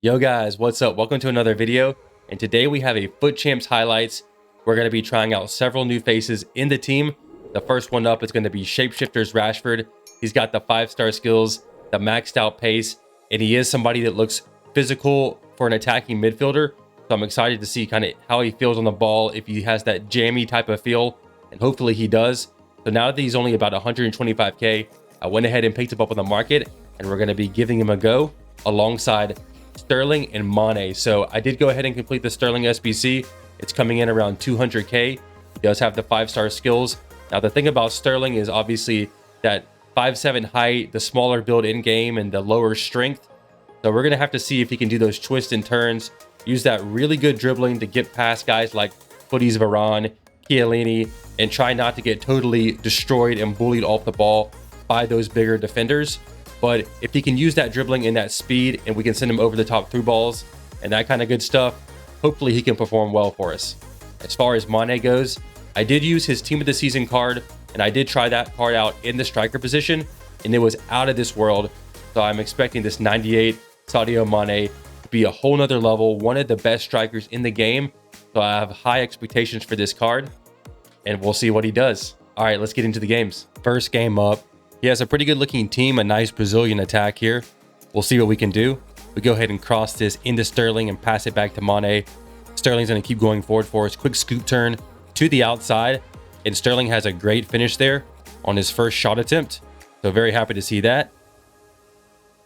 Yo guys, what's up? Welcome to another video, and today we have a FUT Champs highlights. We're going to be trying out several new faces in the team. The first one up is going to be Shapeshifters Rashford. He's got the 5-star skills, the maxed out pace, and he is somebody that looks physical for an attacking midfielder. So I'm excited to see kind of how he feels on the ball, if he has that jammy type of feel, and hopefully he does. So now that he's only about 125k, I went ahead and picked him up on the market, and we're going to be giving him a go alongside Sterling and Mane. So I did go ahead and complete the Sterling SBC. It's coming in around 200k. He does have the 5-star skills. Now the thing about Sterling is obviously that 5'7" height, the smaller build in game, and the lower strength. So we're gonna have to see if he can do those twists and turns, use that really good dribbling to get past guys like Footy's Varane, Chiellini, and try not to get totally destroyed and bullied off the ball by those bigger defenders. But if he can use that dribbling and that speed, and we can send him over the top through balls and that kind of good stuff, hopefully he can perform well for us. As far as Mane goes, I did use his team of the season card, and I did try that card out in the striker position, and it was out of this world. So I'm expecting this 98 Sadio Mane to be a whole nother level, one of the best strikers in the game. So I have high expectations for this card, and we'll see what he does. All right, let's get into the games. First game up. He has a pretty good looking team, a nice Brazilian attack here. We'll see what we can do. We go ahead and cross this into Sterling and pass it back to Mane. Sterling's going to keep going forward for us. Quick scoop turn to the outside. And Sterling has a great finish there on his first shot attempt. So very happy to see that.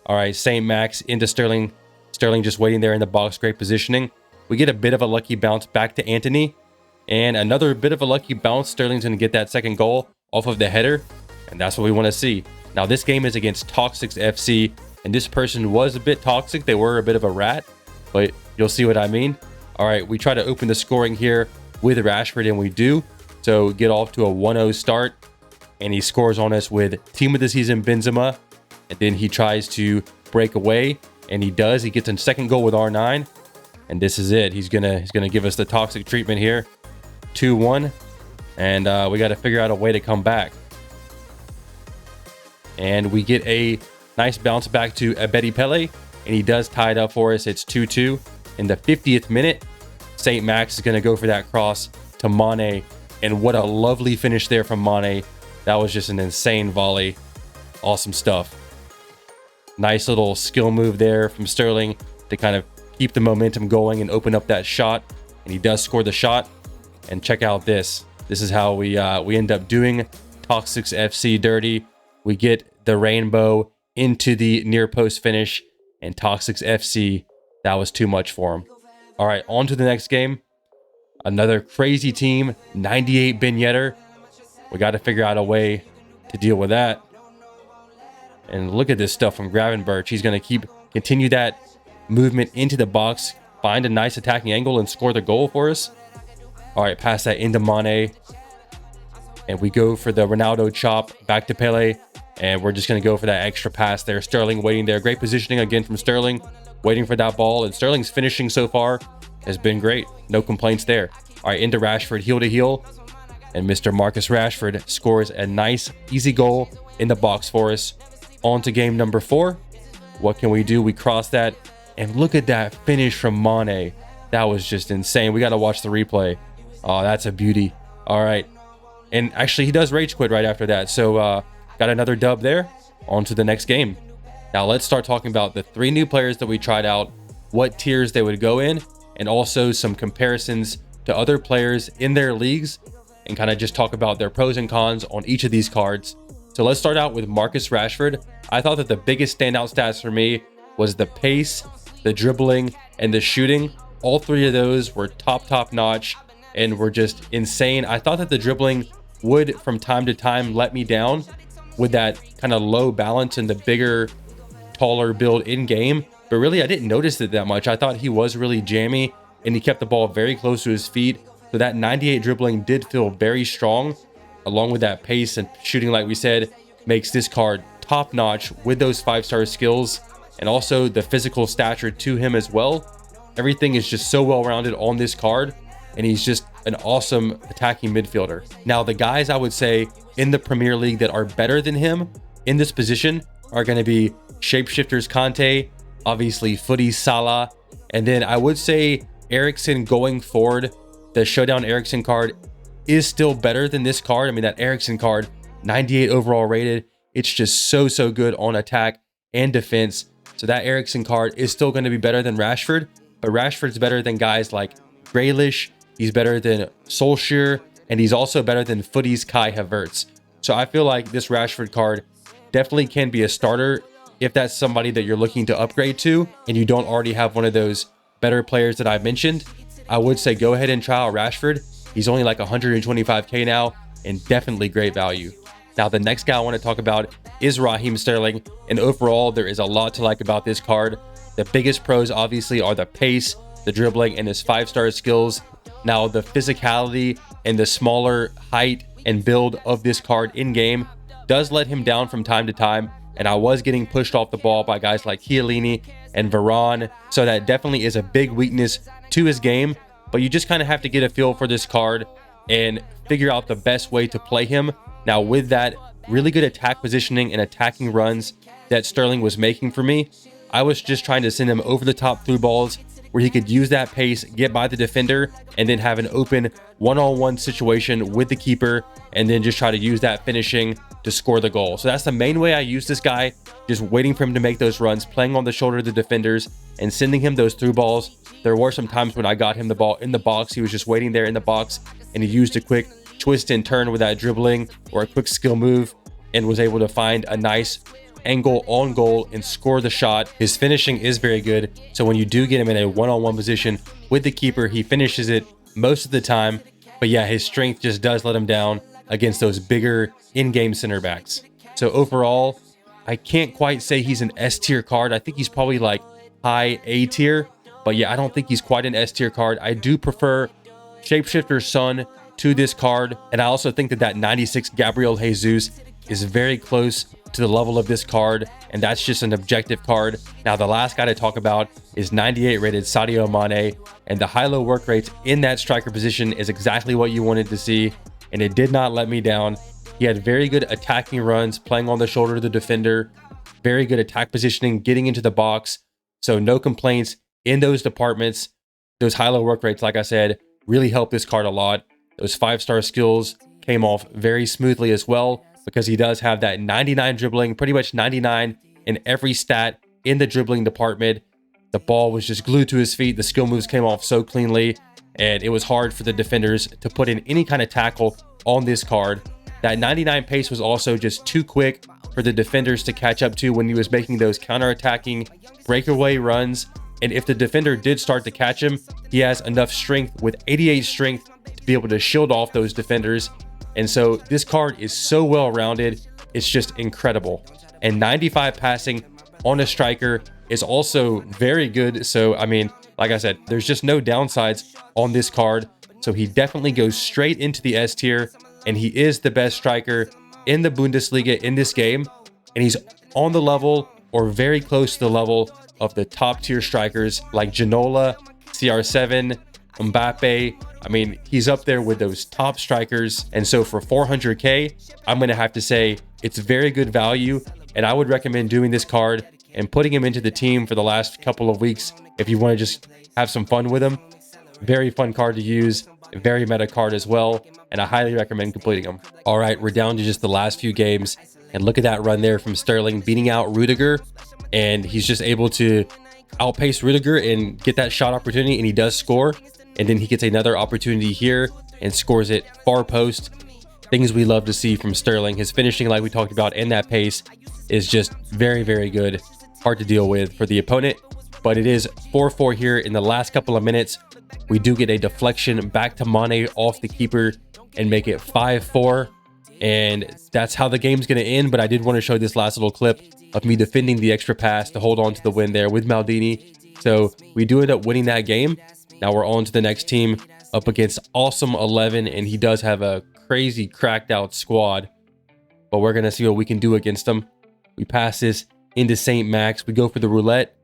All right, St. Max into Sterling. Sterling just waiting there in the box. Great positioning. We get a bit of a lucky bounce back to Anthony. And another bit of a lucky bounce. Sterling's going to get that second goal off of the header. And that's what we want to see. Now, this game is against Toxic FC, and this person was a bit toxic. They were a bit of a rat, but you'll see what I mean. All right, we try to open the scoring here with Rashford, and we do. So get off to a 1-0 start, and he scores on us with team of the season Benzema, and then he tries to break away, and he does. He gets a second goal with R9, and this is it. He's gonna give us the toxic treatment here. 2-1, and we got to figure out a way to come back. And we get a nice bounce back to Pele, and he does tie it up for us. It's 2-2 in the 50th minute. St. Max is going to go for that cross to Mane, and what a lovely finish there from Mane. That was just an insane volley. Awesome stuff. Nice little skill move there from Sterling to kind of keep the momentum going and open up that shot, and he does score the shot. And check out this. This is how we end up doing Toxic FC dirty. We get the rainbow into the near post finish, and Toxic FC, that was too much for him. All right, on to the next game. Another crazy team, 98 Ben Yedder. We got to figure out a way to deal with that. And look at this stuff from Gravenberch. He's going to continue that movement into the box, find a nice attacking angle, and score the goal for us. All right, pass that into Mane. And we go for the Ronaldo chop back to Pele. And we're just going to go for that extra pass there. Sterling waiting there. Great positioning again from Sterling. Waiting for that ball. And Sterling's finishing so far has been great. No complaints there. All right, into Rashford, heel to heel. And Mr. Marcus Rashford scores a nice, easy goal in the box for us. On to game number 4. What can we do? We cross that. And look at that finish from Mane. That was just insane. We got to watch the replay. Oh, that's a beauty. All right. And actually, he does rage quit right after that. So, got another dub there. On to the next game. Now let's start talking about the 3 new players that we tried out, what tiers they would go in, and also some comparisons to other players in their leagues, and kind of just talk about their pros and cons on each of these cards. So let's start out with Marcus Rashford. I thought that the biggest standout stats for me was the pace, the dribbling, and the shooting. All 3 of those were top notch and were just insane. I thought that the dribbling would from time to time let me down with that kind of low balance and the bigger, taller build in game, but really I didn't notice it that much. I thought he was really jammy, and he kept the ball very close to his feet. So that 98 dribbling did feel very strong, along with that pace and shooting, like we said, makes this card top notch with those 5-star skills, and also the physical stature to him as well. Everything is just so well rounded on this card, and he's just an awesome attacking midfielder. Now, the guys I would say in the Premier League that are better than him in this position are going to be Shapeshifters Conte obviously Footy, Salah, and then I would say Eriksen going forward. The Showdown Eriksen card is still better than this card. I mean, that Eriksen card, 98 overall rated. It's just so good on attack and defense. So that Eriksen card is still going to be better than Rashford, but Rashford's better than guys like Grealish. He's better than Solskjaer, and he's also better than Footy's Kai Havertz. So I feel like this Rashford card definitely can be a starter if that's somebody that you're looking to upgrade to and you don't already have one of those better players that I've mentioned. I would say go ahead and try out Rashford. He's only like 125k now and definitely great value. Now, the next guy I want to talk about is Raheem Sterling, and overall there is a lot to like about this card. The biggest pros obviously are the pace, the dribbling, and his 5-star skills. Now, the physicality and the smaller height and build of this card in game does let him down from time to time, and I was getting pushed off the ball by guys like Chiellini and Varane, so that definitely is a big weakness to his game. But you just kind of have to get a feel for this card and figure out the best way to play him. Now, with that really good attack positioning and attacking runs that Sterling was making for me, I was just trying to send him over the top through balls where he could use that pace, get by the defender, and then have an open one-on-one situation with the keeper, and then just try to use that finishing to score the goal. So that's the main way I use this guy, just waiting for him to make those runs, playing on the shoulder of the defenders and sending him those through balls. There were some times when I got him the ball in the box. He was just waiting there in the box, and he used a quick twist and turn with that dribbling or a quick skill move and was able to find a nice angle on goal and score the shot. His finishing is very good, so when you do get him in a one-on-one position with the keeper, he finishes it most of the time. But yeah, his strength just does let him down against those bigger in-game center backs. So overall, I can't quite say he's an S tier card. I think he's probably like high A tier, but yeah, I don't think he's quite an S tier card. I do prefer Shapeshifter's Son to this card, and I also think that that 96 Gabriel Jesus is very close to the level of this card, and that's just an objective card. Now, the last guy to talk about is 98 rated Sadio Mane, and the high-low work rates in that striker position is exactly what you wanted to see, and it did not let me down. He had very good attacking runs, playing on the shoulder of the defender, very good attack positioning, getting into the box, so no complaints in those departments. Those high-low work rates, like I said, really help this card a lot. Those 5-star skills came off very smoothly as well, because he does have that 99 dribbling, pretty much 99 in every stat in the dribbling department. The ball was just glued to his feet. The skill moves came off so cleanly, and it was hard for the defenders to put in any kind of tackle on this card. That 99 pace was also just too quick for the defenders to catch up to when he was making those counter-attacking breakaway runs. And if the defender did start to catch him, he has enough strength with 88 strength to be able to shield off those defenders. And so this card is so well rounded, it's just incredible. And 95 passing on a striker is also very good. So I mean, like I said, there's just no downsides on this card. So he definitely goes straight into the S tier, and he is the best striker in the Bundesliga in this game, and he's on the level or very close to the level of the top tier strikers like Ginola, CR7, Mbappe. I mean, he's up there with those top strikers. And so for 400k, I'm going to have to say it's very good value, and I would recommend doing this card and putting him into the team for the last couple of weeks if you want to just have some fun with him. Very fun card to use, a very meta card as well, and I highly recommend completing them. All right, we're down to just the last few games, and look at that run there from Sterling beating out Rudiger, and he's just able to outpace Rudiger and get that shot opportunity, and he does score. And then he gets another opportunity here and scores it far post. Things we love to see from Sterling. His finishing, like we talked about, and that pace is just very good. Hard to deal with for the opponent, but it is 4-4 here in the last couple of minutes. We do get a deflection back to Mane off the keeper and make it 5-4. And that's how the game's going to end. But I did want to show this last little clip of me defending the extra pass to hold on to the win there with Maldini. So we do end up winning that game. Now we're on to the next team up against Awesome 11, and he does have a crazy cracked out squad, but we're going to see what we can do against him. We pass this into St. Max. We go for the roulette,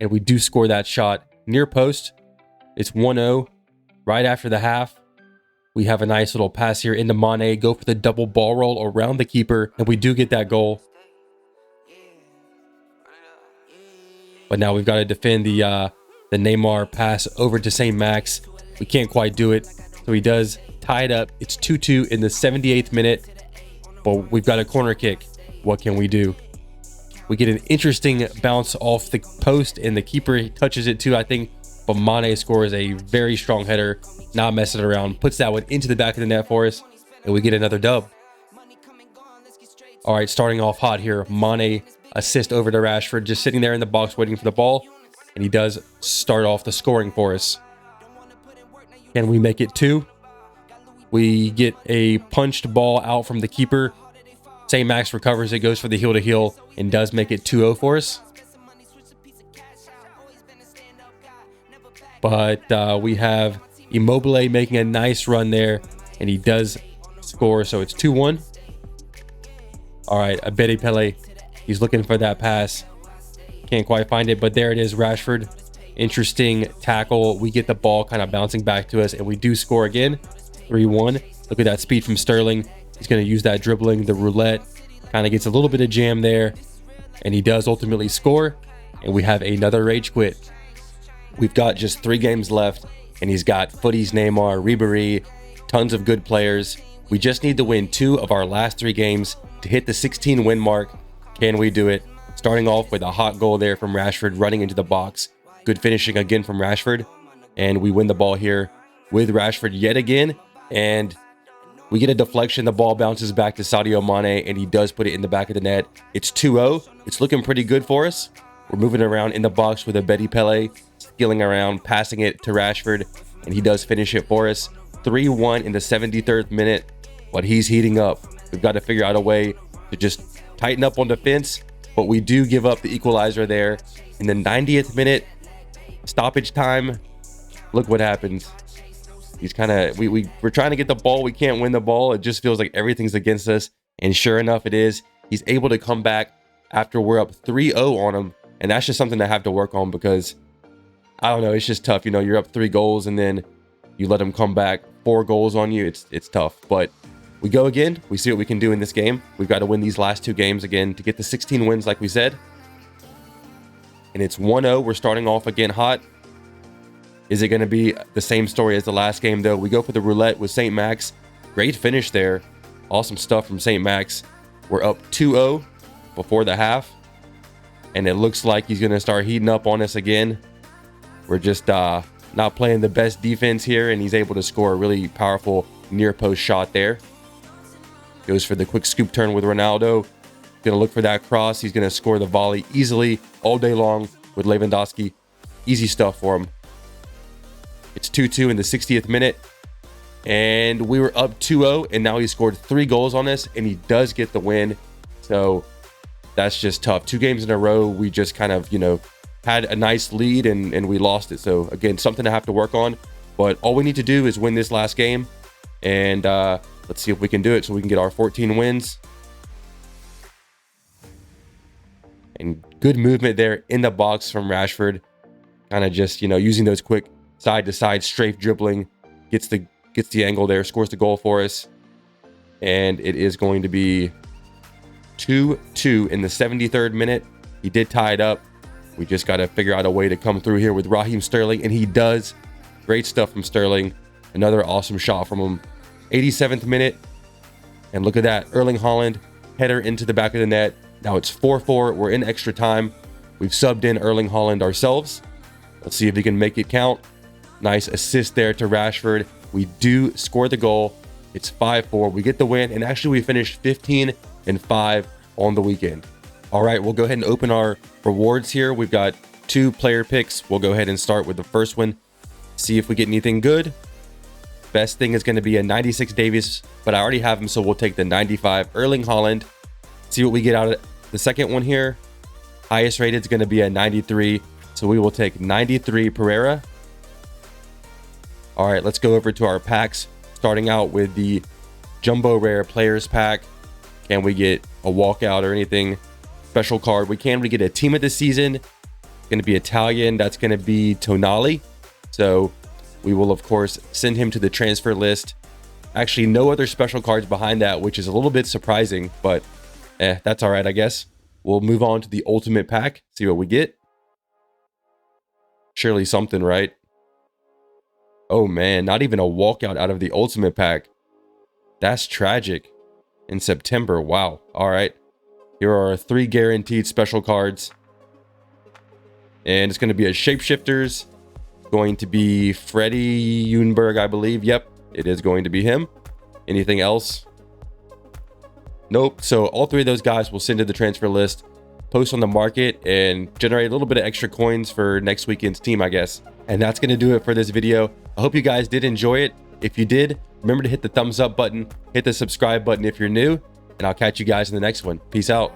and we do score that shot near post. It's 1-0 right after the half. We have a nice little pass here into Mane, go for the double ball roll around the keeper, and we do get that goal. But now we've got to defend the Neymar pass over to St. Max. We can't quite do it. So he does tie it up. It's 2-2 in the 78th minute. But we've got a corner kick. What can we do? We get an interesting bounce off the post, and the keeper touches it too, I think. But Mane scores a very strong header, not messing around, puts that one into the back of the net for us, and we get another dub. All right, starting off hot here. Mane assist over to Rashford, just sitting there in the box waiting for the ball, and he does start off the scoring for us. Can we make it 2? We get a punched ball out from the keeper. St. Max recovers it, goes for the heel-to-heel, and does make it 2-0 for us. But we have Immobile making a nice run there, and he does score, so it's 2-1. All right, Pele, he's looking for that pass. Can't quite find it, but there it is, Rashford. Interesting tackle. We get the ball kind of bouncing back to us, and we do score again, 3-1. Look at that speed from Sterling. He's going to use that dribbling, the roulette. Kind of gets a little bit of jam there, and he does ultimately score, and we have another rage quit. We've got just 3 games left, and he's got Footies, Neymar, Ribéry, tons of good players. We just need to win 2 of our last 3 games to hit the 16 win mark. Can we do it? Starting off with a hot goal there from Rashford running into the box. Good finishing again from Rashford, and we win the ball here with Rashford yet again, and we get a deflection. The ball bounces back to Sadio Mane, and he does put it in the back of the net. It's 2-0. It's looking pretty good for us. We're moving around in the box with a Pele, skilling around, passing it to Rashford, and he does finish it for us. 3-1 in the 73rd minute, but he's heating up. We've got to figure out a way to just tighten up on defense, but we do give up the equalizer there. In the 90th minute, stoppage time, look what happens. He's kind of, we're trying to get the ball. We can't win the ball. It just feels like everything's against us. And sure enough, it is. He's able to come back after we're up 3-0 on him. And that's just something I have to work on, because I don't know, it's just tough. You know, you're up 3 goals and then you let him come back 4 goals on you. It's tough. But we go again. We see what we can do in this game. We've got to win these last 2 games again to get the 16 wins like we said. And it's 1-0. We're starting off again hot. Is it going to be the same story as the last game, though? We go for the roulette with St. Max. Great finish there. Awesome stuff from St. Max. We're up 2-0 before the half, and it looks like he's going to start heating up on us again. We're just not playing the best defense here, and he's able to score a really powerful near-post shot there. Goes for the quick scoop turn with Ronaldo. Going to look for that cross. He's going to score the volley easily all day long with Lewandowski. Easy stuff for him. It's 2-2 in the 60th minute, and we were up 2-0, and now he scored 3 goals on us, and he does get the win. So that's just tough. 2 games in a row, we just kind of, you know, had a nice lead, and we lost it. So again, something to have to work on, but all we need to do is win this last game, and let's see if we can do it so we can get our 14 wins. And good movement there in the box from Rashford, kind of just, you know, using those quick side to side strafe dribbling, gets the angle there, scores the goal for us, and it is going to be 2-2 in the 73rd minute. He did tie it up. We just got to figure out a way to come through here with Raheem Sterling, and he does. Great stuff from Sterling. Another awesome shot from him. 87th minute, and look at that, Erling Haaland header into the back of the net. Now it's 4-4. We're in extra time. We've subbed in Erling Haaland ourselves. Let's see if he can make it count. Nice assist there to Rashford. We do score the goal. It's 5-4. We get the win, and actually we finished 15-5 on the weekend. All right, we'll go ahead and open our rewards here. We've got 2 player picks. We'll go ahead and start with the first one. See if we get anything good. Best thing is going to be a 96 Davies, but I already have him, so we'll take the 95 Erling Haaland. See what we get out of the second one here. Highest rated is going to be a 93, so we will take 93 Pereira. All right, let's go over to our packs, starting out with the Jumbo Rare Players Pack. Can we get a walkout or anything? Special card. We get a team of the season. It's going to be Italian. That's going to be Tonali. So we will, of course, send him to the transfer list. Actually, no other special cards behind that, which is a little bit surprising, but that's all right, I guess. We'll move on to the Ultimate Pack, see what we get. Surely something, right? Oh man, not even a walkout out of the ultimate pack. That's tragic. In September, wow. All right. Here are 3 guaranteed special cards. And it's going to be a Shapeshifters. Going to be Freddie Unberg, I believe. Yep, it is going to be him. Anything else? Nope. So all 3 of those guys will send to the transfer list, post on the market, and generate a little bit of extra coins for next weekend's team, I guess. And that's going to do it for this video. I hope you guys did enjoy it. If you did, remember to hit the thumbs up button, hit the subscribe button if you're new, and I'll catch you guys in the next one. Peace out.